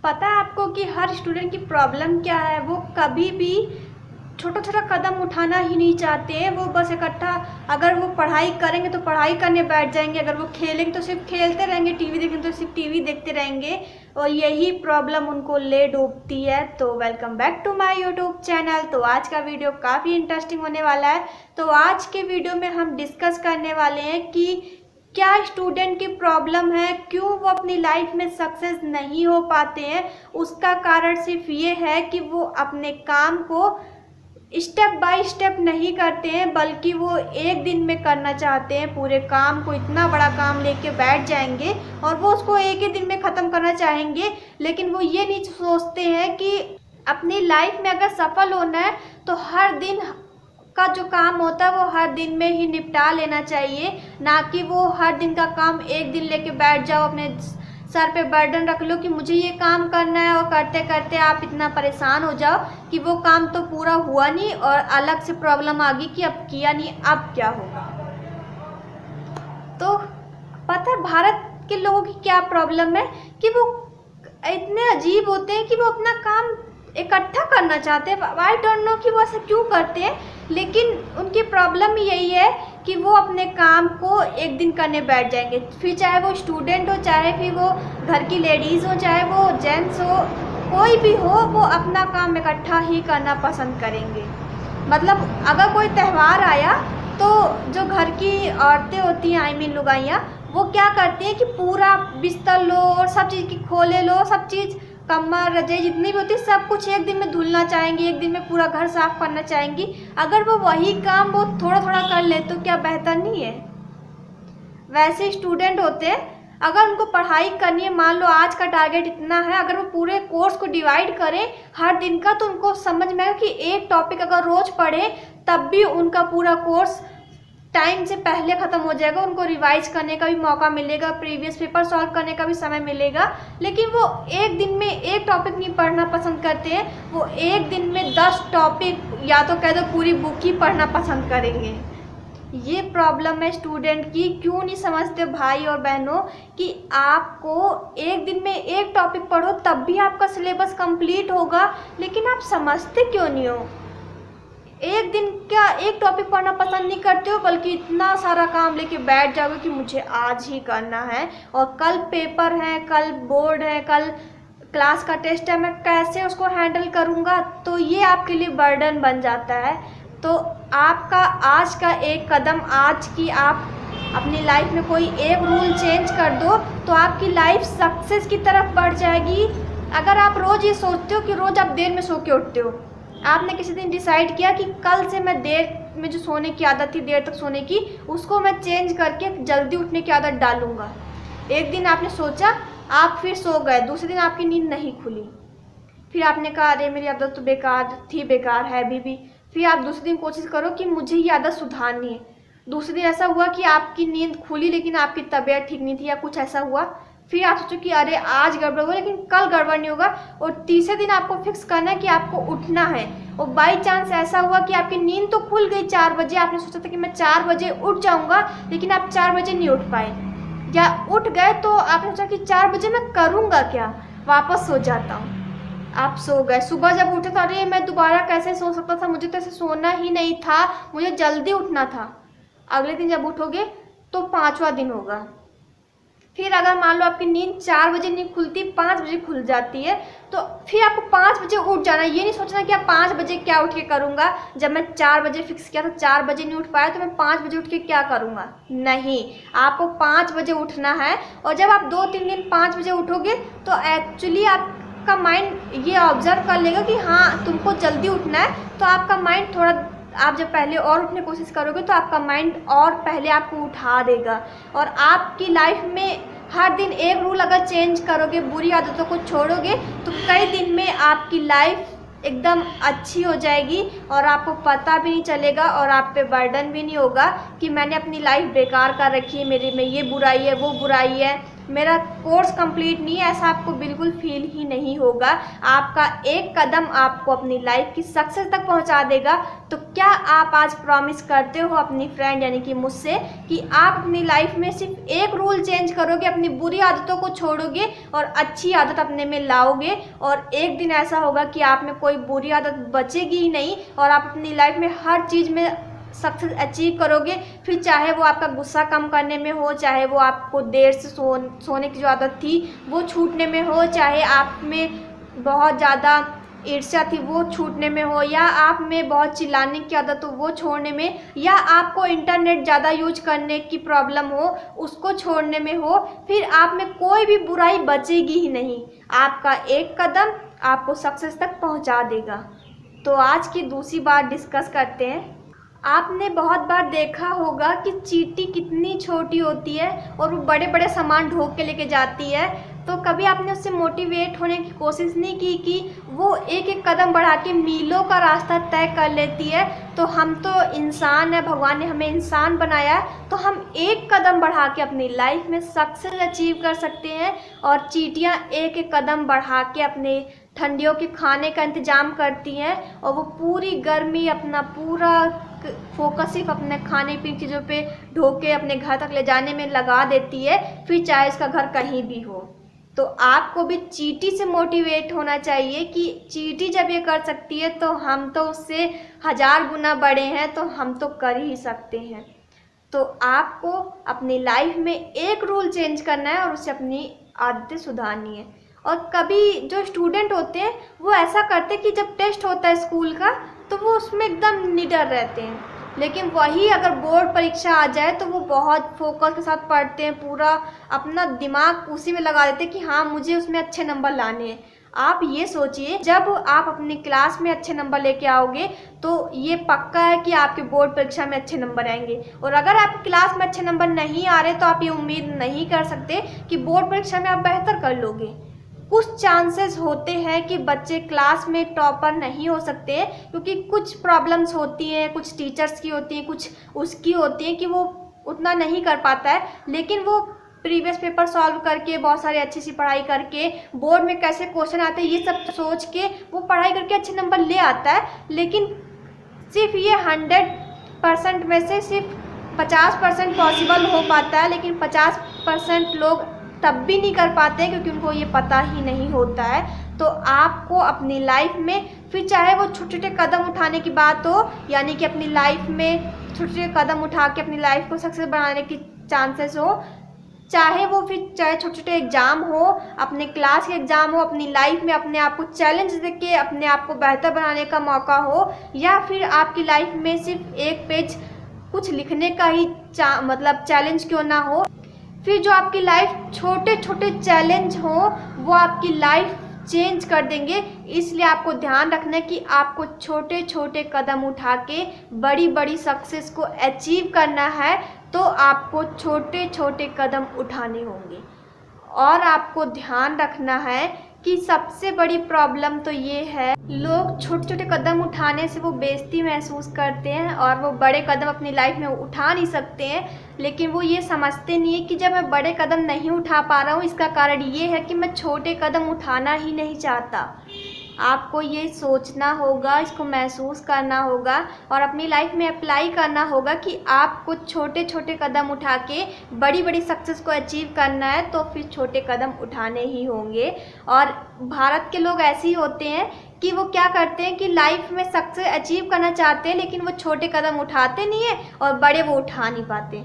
पता है आपको कि हर स्टूडेंट की प्रॉब्लम क्या है? वो कभी भी छोटा छोटा कदम उठाना ही नहीं चाहते हैं। वो बस इकट्ठा, अगर वो पढ़ाई करेंगे तो पढ़ाई करने बैठ जाएंगे, अगर वो खेलेंगे तो सिर्फ खेलते रहेंगे, टीवी देखेंगे तो सिर्फ टीवी देखते रहेंगे, और यही प्रॉब्लम उनको ले डूबती है। तो welcome back to my YouTube channel. तो आज का वीडियो काफ़ी इंटरेस्टिंग होने वाला है। तो आज के वीडियो में हम डिस्कस करने वाले हैं कि क्या स्टूडेंट की प्रॉब्लम है, क्यों वो अपनी लाइफ में सक्सेस नहीं हो पाते हैं। उसका कारण सिर्फ ये है कि वो अपने काम को स्टेप बाय स्टेप नहीं करते हैं, बल्कि वो एक दिन में करना चाहते हैं। पूरे काम को, इतना बड़ा काम लेके बैठ जाएंगे और वो उसको एक ही दिन में ख़त्म करना चाहेंगे। लेकिन वो ये नहीं सोचते हैं कि अपनी लाइफ में अगर सफल होना है तो हर दिन का जो काम होता है वो हर दिन में ही निपटा लेना चाहिए, ना कि वो हर दिन का काम एक दिन लेके बैठ जाओ, अपने सर पे बर्डन रख लो कि मुझे ये काम करना है, और करते करते आप इतना परेशान हो जाओ कि वो काम तो पूरा हुआ नहीं और अलग से प्रॉब्लम आ गई कि अब किया नहीं, अब क्या होगा। तो पता है भारत के लोगों की क्या प्रॉब्लम है कि वो इतने अजीब होते हैं कि वो अपना काम इकट्ठा करना चाहते हैं। आई डोंट नो कि वो ऐसा क्यों करते हैं, लेकिन उनकी प्रॉब्लम यही है कि वो अपने काम को एक दिन करने बैठ जाएंगे। फिर चाहे वो स्टूडेंट हो, चाहे फिर वो घर की लेडीज़ हो, चाहे वो जेंट्स हो, कोई भी हो, वो अपना काम इकट्ठा ही करना पसंद करेंगे। मतलब अगर कोई त्यौहार आया तो जो घर की औरतें होती हैं, आई मीन लुगाइयाँ, वो क्या करती हैं कि पूरा बिस्तर लो और सब चीज़ की खोले लो, सब चीज़ कम्बल रजाई जितनी भी होती है सब कुछ एक दिन में धुलना चाहेंगी, एक दिन में पूरा घर साफ करना चाहेंगी। अगर वो वही काम वो थोड़ा थोड़ा कर ले तो क्या बेहतर नहीं है? वैसे स्टूडेंट होते हैं, अगर उनको पढ़ाई करनी है, मान लो आज का टारगेट इतना है, अगर वो पूरे कोर्स को डिवाइड करें हर दिन का, तो उनको समझ में आएगा कि एक टॉपिक अगर रोज़ पढ़े तब भी उनका पूरा कोर्स टाइम से पहले ख़त्म हो जाएगा। उनको रिवाइज करने का भी मौका मिलेगा, प्रीवियस पेपर सॉल्व करने का भी समय मिलेगा। लेकिन वो एक दिन में एक टॉपिक नहीं पढ़ना पसंद करते हैं, वो एक दिन में 10 टॉपिक या तो कह दो पूरी बुक ही पढ़ना पसंद करेंगे। ये प्रॉब्लम है स्टूडेंट की। क्यों नहीं समझते भाई और बहनों कि आपको एक दिन में एक टॉपिक पढ़ो तब भी आपका सिलेबस कंप्लीट होगा, लेकिन आप समझते क्यों नहीं हो? एक दिन क्या एक टॉपिक पढ़ना पसंद नहीं करते हो, बल्कि इतना सारा काम लेके बैठ जाओगे कि मुझे आज ही करना है, और कल पेपर है, कल बोर्ड है, कल क्लास का टेस्ट है, मैं कैसे उसको हैंडल करूँगा। तो ये आपके लिए बर्डन बन जाता है। तो आपका आज का एक कदम, आज की आप अपनी लाइफ में कोई एक रूल चेंज कर दो तो आपकी लाइफ सक्सेस की तरफ बढ़ जाएगी। अगर आप रोज़ ये सोचते हो कि रोज़ आप देर में सो के उठते हो, आपने किसी दिन डिसाइड किया कि कल से मैं देर में जो सोने की आदत थी, देर तक सोने की, उसको मैं चेंज करके जल्दी उठने की आदत डालूंगा। एक दिन आपने सोचा, आप फिर सो गए, दूसरे दिन आपकी नींद नहीं खुली, फिर आपने कहा अरे मेरी आदत तो बेकार थी, बेकार है अभी भी। फिर आप दूसरे दिन कोशिश करो कि मुझे ये आदत सुधारनी है। दूसरे दिन ऐसा हुआ कि आपकी नींद खुली लेकिन आपकी तबीयत ठीक नहीं थी या कुछ ऐसा हुआ, फिर आप सोचो कि अरे आज गड़बड़ हुआ लेकिन कल गड़बड़ नहीं होगा। और तीसरे दिन आपको फिक्स करना है कि आपको उठना है। और बाई चांस ऐसा हुआ कि आपकी नींद तो खुल गई 4 बजे, आपने सोचा था कि मैं 4 बजे उठ जाऊंगा, लेकिन आप 4 बजे नहीं उठ पाए, या उठ गए तो आपने सोचा कि 4 बजे मैं करूँगा क्या, वापस सो जाता हूँ। आप सो गए, सुबह जब उठे तो अरे मैं दोबारा कैसे सो सकता था, मुझे तो ऐसे सोना ही नहीं था, मुझे जल्दी उठना था। अगले दिन जब उठोगे तो 5वां दिन होगा। फिर अगर मान लो आपकी नींद 4 बजे नहीं खुलती, 5 बजे खुल जाती है, तो फिर आपको 5 बजे उठ जाना। ये नहीं सोचना कि आप 5 बजे क्या उठ के करूँगा, जब मैं 4 बजे फिक्स किया था, 4 बजे नहीं उठ पाया तो मैं 5 बजे उठ के क्या करूँगा। नहीं, आपको 5 बजे उठना है। और जब आप 2-3 दिन 5 बजे उठोगे तो एक्चुअली आपका माइंड ये ऑब्जर्व कर लेगा कि हाँ तुमको जल्दी उठना है, तो आपका माइंड थोड़ा, आप जब पहले और उठने की कोशिश करोगे तो आपका माइंड और पहले आपको उठा देगा। और आपकी लाइफ में हर दिन एक रूल अगर चेंज करोगे, बुरी आदतों को छोड़ोगे, तो कई दिन में आपकी लाइफ एकदम अच्छी हो जाएगी और आपको पता भी नहीं चलेगा और आप पे बर्डन भी नहीं होगा कि मैंने अपनी लाइफ बेकार कर रखी है, मेरे में ये बुराई है, वो बुराई है। मेरा कोर्स कंप्लीट नहीं है, ऐसा आपको बिल्कुल फील ही नहीं होगा। आपका एक कदम आपको अपनी लाइफ की सक्सेस तक पहुंचा देगा। तो क्या आप आज प्रॉमिस करते हो अपनी फ्रेंड यानी कि मुझसे कि आप अपनी लाइफ में सिर्फ एक रूल चेंज करोगे, अपनी बुरी आदतों को छोड़ोगे और अच्छी आदत अपने में लाओगे, और एक दिन ऐसा होगा कि आप में कोई बुरी आदत बचेगी ही नहीं और आप अपनी लाइफ में हर चीज़ में सक्सेस अचीव करोगे। फिर चाहे वो आपका गुस्सा कम करने में हो, चाहे वो आपको देर से सोने की जो आदत थी वो छूटने में हो, चाहे आप में बहुत ज़्यादा ईर्ष्या थी वो छूटने में हो, या आप में बहुत चिल्लाने की आदत हो वो छोड़ने में, या आपको इंटरनेट ज़्यादा यूज करने की प्रॉब्लम हो उसको छोड़ने में हो, फिर आप में कोई भी बुराई बचेगी ही नहीं। आपका एक कदम आपको सक्सेस तक पहुंचा देगा। तो आज की दूसरी बात डिस्कस करते हैं। आपने बहुत बार देखा होगा कि चींटी कितनी छोटी होती है और वो बड़े बड़े सामान ढोक के लेके जाती है। तो कभी आपने उससे मोटिवेट होने की कोशिश नहीं की कि वो एक एक कदम बढ़ा के मीलों का रास्ता तय कर लेती है। तो हम तो इंसान है, भगवान ने हमें इंसान बनाया है, तो हम एक कदम बढ़ा के अपनी लाइफ में सक्सेस अचीव कर सकते हैं। और चींटियाँ एक एक कदम बढ़ा के अपने ठंडियों के खाने का इंतज़ाम करती हैं और वो पूरी गर्मी अपना पूरा फोकस सिर्फ अपने खाने पीने चीज़ों पे ढोके के अपने घर तक ले जाने में लगा देती है, फिर चाहे इसका घर कहीं भी हो। तो आपको भी चींटी से मोटिवेट होना चाहिए कि चींटी जब ये कर सकती है तो हम तो उससे 1000 गुना बड़े हैं, तो हम तो कर ही सकते हैं। तो आपको अपनी लाइफ में एक रूल चेंज करना है और उससे अपनी आदतें सुधारनी है। और कभी जो स्टूडेंट होते हैं वो ऐसा करते हैं कि जब टेस्ट होता है स्कूल का तो वो उसमें एकदम निडर रहते हैं, लेकिन वही अगर बोर्ड परीक्षा आ जाए तो वो बहुत फोकस के साथ पढ़ते हैं, पूरा अपना दिमाग उसी में लगा देते हैं कि हाँ मुझे उसमें अच्छे नंबर लाने हैं। आप ये सोचिए, जब आप अपनी क्लास में अच्छे नंबर लेके आओगे तो ये पक्का है कि आपके बोर्ड परीक्षा में अच्छे नंबर आएंगे। और अगर आप क्लास में अच्छे नंबर नहीं आ रहे तो आप ये उम्मीद नहीं कर सकते कि बोर्ड परीक्षा में आप बेहतर कर लोगे। कुछ चांसेस होते हैं कि बच्चे क्लास में टॉपर नहीं हो सकते, क्योंकि कुछ प्रॉब्लम्स होती हैं, कुछ टीचर्स की होती हैं, कुछ उसकी होती हैं कि वो उतना नहीं कर पाता है, लेकिन वो प्रीवियस पेपर सॉल्व करके बहुत सारी अच्छी सी पढ़ाई करके बोर्ड में कैसे क्वेश्चन आते हैं ये सब सोच के वो पढ़ाई करके अच्छे नंबर ले आता है। लेकिन सिर्फ ये 100% में से सिर्फ 50% पॉसिबल हो पाता है, लेकिन 50% लोग तब भी नहीं कर पाते हैं क्योंकि उनको ये पता ही नहीं होता है। तो आपको अपनी लाइफ में, फिर चाहे वो छोटे छोटे कदम उठाने की बात हो, यानी कि अपनी लाइफ में छोटे छोटे कदम उठा के अपनी लाइफ को सक्सेस बनाने की चांसेस हो, चाहे छोटे छोटे एग्ज़ाम हो, अपने क्लास के एग्ज़ाम हो, अपनी लाइफ में अपने आप को चैलेंज देके अपने आप को बेहतर बनाने का मौका हो, या फिर आपकी लाइफ में सिर्फ एक पेज कुछ लिखने का ही मतलब चैलेंज क्यों ना हो, फिर जो आपकी लाइफ छोटे छोटे चैलेंज हो वो आपकी लाइफ चेंज कर देंगे। इसलिए आपको ध्यान रखना है कि आपको छोटे छोटे कदम उठा के बड़ी बड़ी सक्सेस को अचीव करना है, तो आपको छोटे छोटे कदम उठाने होंगे। और आपको ध्यान रखना है कि सबसे बड़ी प्रॉब्लम तो ये है, लोग छोटे छोटे कदम उठाने से वो बेइज्जती महसूस करते हैं और वो बड़े कदम अपनी लाइफ में उठा नहीं सकते हैं। लेकिन वो ये समझते नहीं है कि जब मैं बड़े कदम नहीं उठा पा रहा हूँ इसका कारण ये है कि मैं छोटे कदम उठाना ही नहीं चाहता। आपको ये सोचना होगा, इसको महसूस करना होगा और अपनी लाइफ में अप्लाई करना होगा कि आपको छोटे छोटे कदम उठा के बड़ी बड़ी सक्सेस को अचीव करना है, तो फिर छोटे कदम उठाने ही होंगे। और भारत के लोग ऐसे ही होते हैं कि वो क्या करते हैं कि लाइफ में सक्सेस अचीव करना चाहते हैं, लेकिन वो छोटे कदम उठाते नहीं हैं और बड़े वो उठा नहीं पाते।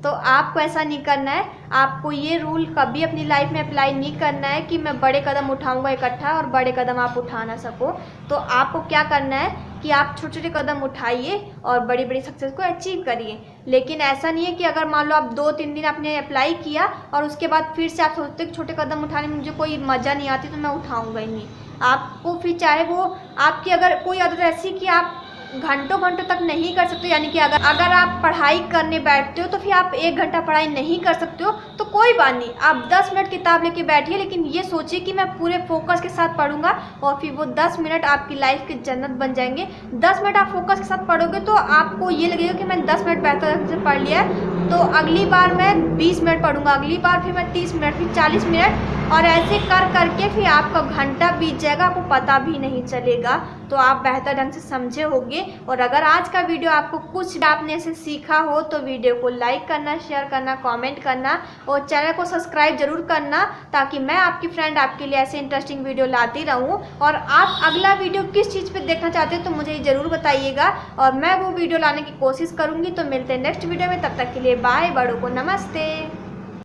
तो आपको ऐसा नहीं करना है। आपको ये रूल कभी अपनी लाइफ में अप्लाई नहीं करना है कि मैं बड़े कदम उठाऊंगा इकट्ठा और बड़े कदम आप उठा ना सको। तो आपको क्या करना है कि आप छोटे छोटे कदम उठाइए और बड़ी बड़ी सक्सेस को अचीव करिए। लेकिन ऐसा नहीं है कि अगर मान लो आप 2-3 दिन आपने अप्लाई किया और उसके बाद फिर से आप सोचते कि छोटे कदम उठाने में मुझे कोई मज़ा नहीं आती तो मैं उठाऊँगा ही नहीं। आपको फिर चाहे वो आपकी अगर कोई आदत ऐसी कि आप घंटों घंटों तक नहीं कर सकते हो। यानी कि अगर आप पढ़ाई करने बैठते हो तो फिर आप 1 घंटा पढ़ाई नहीं कर सकते हो, तो कोई बात नहीं, आप 10 मिनट किताब लेके बैठिए, लेकिन ये सोचिए कि मैं पूरे फोकस के साथ पढ़ूंगा और फिर वो 10 मिनट आपकी लाइफ की जन्नत बन जाएंगे। 10 मिनट आप फोकस के साथ पढ़ोगे तो आपको ये लगेगा कि मैंने 10 मिनट बेहतर ढंग से पढ़ लिया है, तो अगली बार मैं 20 मिनट पढ़ूंगा, अगली बार फिर मैं 30 मिनट, फिर 40 मिनट, और ऐसे कर करके फिर आपका घंटा बीत जाएगा, आपको पता भी नहीं चलेगा। तो आप बेहतर ढंग से समझे होंगे। और अगर आज का वीडियो आपको कुछ आपने से सीखा हो तो वीडियो को लाइक करना, शेयर करना, कमेंट करना और चैनल को सब्सक्राइब जरूर करना, ताकि मैं आपकी फ्रेंड आपके लिए ऐसे इंटरेस्टिंग वीडियो लाती रहूं। और आप अगला वीडियो किस चीज़ पे देखना चाहते हैं तो मुझे ज़रूर बताइएगा और मैं वो वीडियो लाने की कोशिश करूँगी। तो मिलते हैं नेक्स्ट वीडियो में, तब तक के लिए बाय, बड़ों को नमस्ते।